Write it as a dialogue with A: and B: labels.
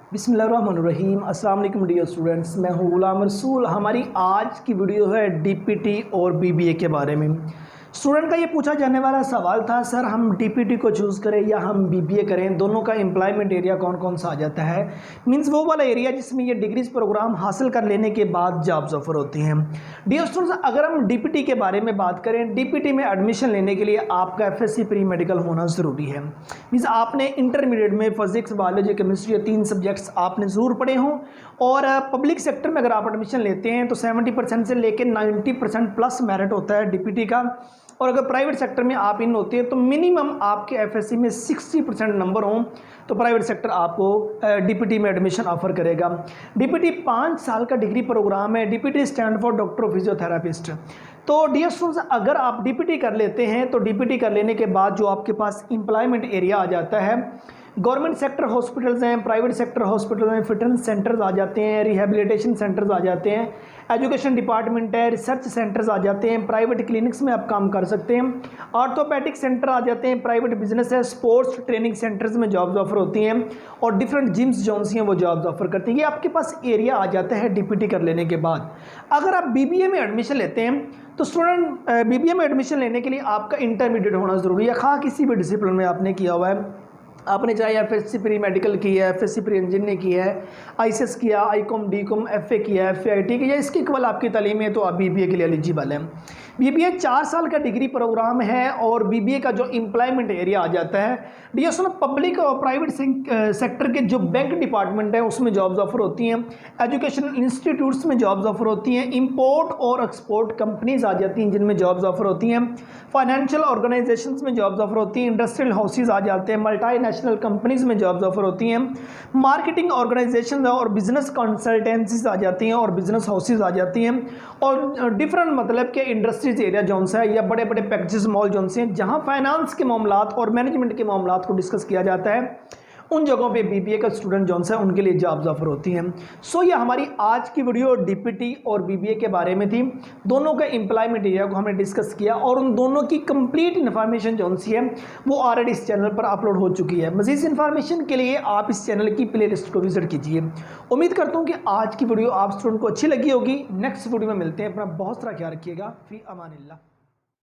A: बिस्मिल्लाहिर्रहमानिर्रहीम। अस्सलाम वालेकुम डियर स्टूडेंट्स, मैं हूँ गुलाम रसूल। हमारी आज की वीडियो है डीपीटी और बीबीए के बारे में। स्टूडेंट का ये पूछा जाने वाला सवाल था, सर हम डीपीटी को चूज़ करें या हम बीबीए करें, दोनों का एम्प्लॉयमेंट एरिया कौन कौन सा आ जाता है। मींस वो वाला एरिया जिसमें ये डिग्रीज प्रोग्राम हासिल कर लेने के बाद जॉब्स ऑफर होती हैं। डियर स्टूडेंट्स, अगर हम डीपीटी के बारे में बात करें, डीपीटी में एडमिशन लेने के लिए आपका एफएससी प्री मेडिकल होना ज़रूरी है। मीन्स आपने इंटरमीडिएट में फिजिक्स, बायोलॉजी, केमिस्ट्री ये 3 सब्जेक्ट्स आपने ज़रूर पढ़े हों। और पब्लिक सेक्टर में अगर आप एडमिशन लेते हैं तो 70% से लेकर 90% प्लस मेरिट होता है डीपीटी का। और अगर प्राइवेट सेक्टर में आप इन होते हैं तो मिनिमम आपके एफएससी में 60% नंबर हों तो प्राइवेट सेक्टर आपको डीपीटी में एडमिशन ऑफर करेगा। डीपीटी 5 साल का डिग्री प्रोग्राम है। DPT stand for doctor of physiotherapist. तो डियर स्टूडेंट्स, अगर आप डीपीटी कर लेते हैं तो डीपीटी कर लेने के बाद जो आपके पास एम्प्लॉयमेंट एरिया आ जाता है, गवर्नमेंट सेक्टर हॉस्पिटल्स हैं, प्राइवेट सेक्टर हॉस्पिटल्स हैं, फिटनेस सेंटर्स आ जाते हैं, रिहेबिलिटेशन सेंटर्स आ जाते हैं, एजुकेशन डिपार्टमेंट है, रिसर्च सेंटर्स आ जाते हैं, प्राइवेट क्लिनिक्स में आप काम कर सकते हैं, ऑर्थोपैडिक सेंटर आ जाते हैं, प्राइवेट बिजनेस है, स्पोर्ट्स ट्रेनिंग सेंटर्स में जॉब्स ऑफर होती हैं और डिफरेंट जिम्स जो हैं वो जॉब्स ऑफर करती हैं। ये आपके पास एरिया आ जाता है डीपीटी कर लेने के बाद। अगर आप बीबीए में एडमिशन लेते हैं तो स्टूडेंट बीबीए में एडमिशन लेने के लिए आपका इंटरमीडिएट होना ज़रूरी है। खा किसी भी डिसिप्लिन में आपने किया हुआ है, आपने चाहे एफएससी प्री मेडिकल की है, एफएससी प्री इंजीनियरिंग की है, आईसीएस किया, आईकॉम, डीकॉम, एफए किया, एफआईटी की, या इसकी इक्वल आपकी तालीम है तो आप बीबीए के लिए एलिजिबल हैं। बीबीए 4 साल का डिग्री प्रोग्राम है और बीबीए का जो एम्प्लॉयमेंट एरिया आ जाता है, डियर सुनो, पब्लिक और प्राइवेट सेक्टर के जो बैंक डिपार्टमेंट है उसमें जॉब्स ऑफर होती हैं, एजुकेशनल इंस्टीट्यूट्स में जॉब्स ऑफर होती हैं, इंपोर्ट और एक्सपोर्ट कंपनीज आ जाती हैं जिनमें जॉब्स ऑफर होती हैं, फाइनेंशियल ऑर्गेनाइजेशंस में जॉब्स ऑफर होती हैं, इंडस्ट्रियल हाउसेज आ जाते हैं, मल्टीनेशनल कंपनीज में जॉब्स ऑफर होती हैं, मार्केटिंग ऑर्गेनाइजेशन और बिजनेस कंसल्टेंसीज आ जाती हैं और बिजनेस हाउसेज आ जाती हैं, और डिफरेंट मतलब के इंडस्ट्रीज एरिया जोन सा है या बड़े बड़े पैकेजेस मॉल जोन से हैं जहां फाइनेंस के मामलात और मैनेजमेंट के मामलात को डिस्कस किया जाता है, उन जगहों पे बीबीए का स्टूडेंट जोन सा है उनके लिए जॉब्स ऑफर होती हैं। सो ये हमारी आज की वीडियो डीपीटी और बीबीए के बारे में थी। दोनों के एम्प्लॉयमेंट एरिया को हमने डिस्कस किया और उन दोनों की कंप्लीट इन्फॉर्मेशन जोन सी है वो ऑलरेडी इस चैनल पर अपलोड हो चुकी है। मज़ीद इन्फॉर्मेशन के लिए आप इस चैनल की प्ले लिस्ट को विजिट कीजिए। उम्मीद करता हूँ कि आज की वीडियो आप स्टूडेंट को अच्छी लगी होगी। नेक्स्ट वीडियो में मिलते हैं। अपना बहुत सारा ख्याल रखिएगा। फी अमानिल्लाह।